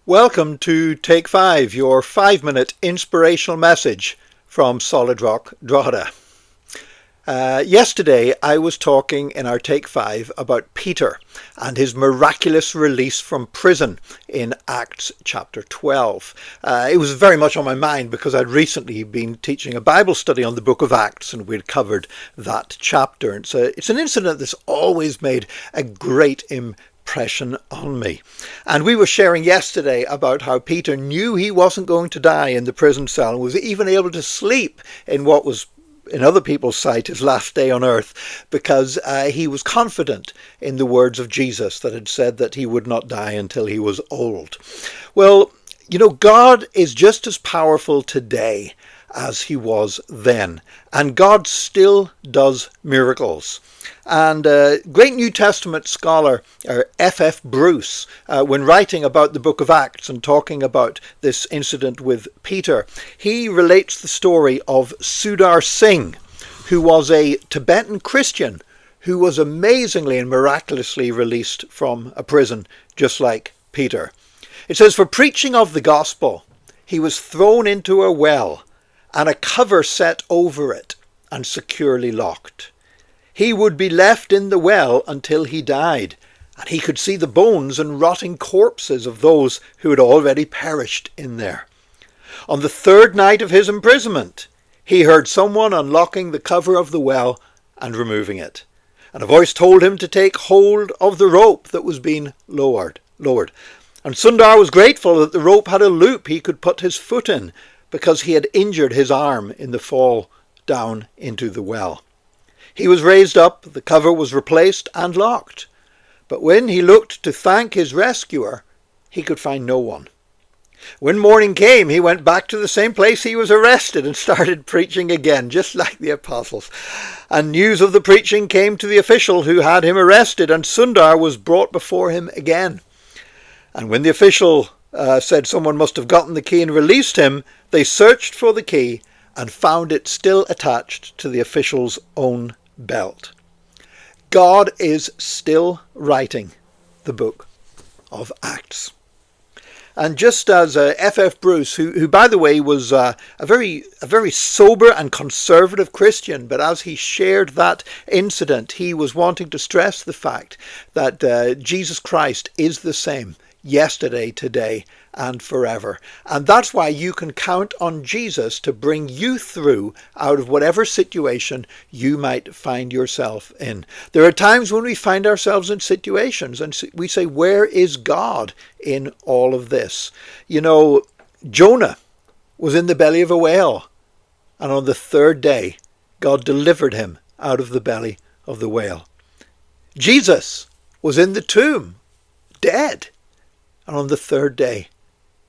Welcome to Take 5, your 5-minute inspirational message from Solid Rock Drogheda. Yesterday I was talking in our Take 5 about Peter and his miraculous release from prison in Acts chapter 12. It was very much on my mind because I'd recently been teaching a Bible study on the book of Acts and we'd covered that chapter. And so it's an incident that's always made a great impression on me. And we were sharing yesterday about how Peter knew he wasn't going to die in the prison cell and was even able to sleep in what was, in other people's sight, his last day on earth, because he was confident in the words of Jesus that had said that he would not die until he was old. Well, you know, God is just as powerful today as he was then, and God still does miracles. And great New Testament scholar F.F. Bruce, when writing about the book of Acts and talking about this incident with Peter, he relates the story of Sudar Singh, who was a Tibetan Christian who was amazingly and miraculously released from a prison, just like Peter. It says, for preaching of the gospel, he was thrown into a well and a cover set over it and securely locked. He would be left in the well until he died, and he could see the bones and rotting corpses of those who had already perished in there. On the third night of his imprisonment, he heard someone unlocking the cover of the well and removing it. And a voice told him to take hold of the rope that was being lowered. And Sundar was grateful that the rope had a loop he could put his foot in, because he had injured his arm in the fall down into the well. He was raised up, the cover was replaced and locked. But when he looked to thank his rescuer, he could find no one. When morning came, he went back to the same place he was arrested and started preaching again, just like the apostles. And news of the preaching came to the official who had him arrested, and Sundar was brought before him again. And when the official said someone must have gotten the key and released him, they searched for the key and found it still attached to the official's own belt. God is still writing the book of Acts. And just as F.F. Bruce, who by the way was a very sober and conservative Christian, but as he shared that incident, he was wanting to stress the fact that Jesus Christ is the same yesterday, today, and forever. And that's why you can count on Jesus to bring you through out of whatever situation you might find yourself in. There are times when we find ourselves in situations and we say, where is God in all of this? You know, Jonah was in the belly of a whale, and on the third day, God delivered him out of the belly of the whale. Jesus was in the tomb, dead. And on the third day,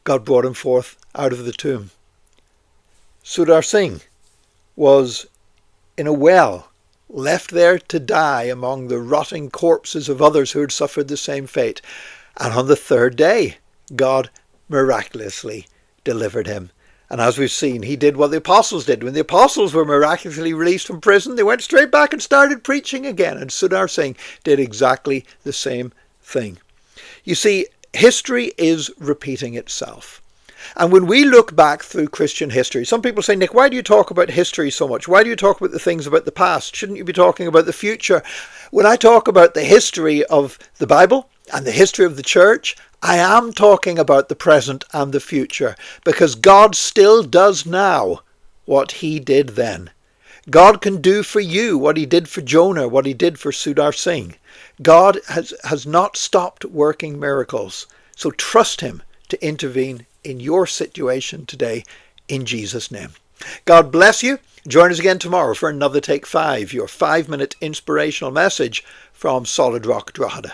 God brought him forth out of the tomb. Sudar Singh was in a well, left there to die among the rotting corpses of others who had suffered the same fate. And on the third day, God miraculously delivered him. And as we've seen, he did what the apostles did. When the apostles were miraculously released from prison, they went straight back and started preaching again. And Sudar Singh did exactly the same thing. You see, history is repeating itself. And when we look back through Christian history, some people say, Nick, why do you talk about history so much? Why do you talk about the things about the past? Shouldn't you be talking about the future? When I talk about the history of the Bible and the history of the church, I am talking about the present and the future, because God still does now what he did then. God can do for you what he did for Jonah, what he did for Sudar Singh. God has not stopped working miracles. So trust him to intervene in your situation today in Jesus' name. God bless you. Join us again tomorrow for another Take 5, your 5-minute inspirational message from Solid Rock Drogheda.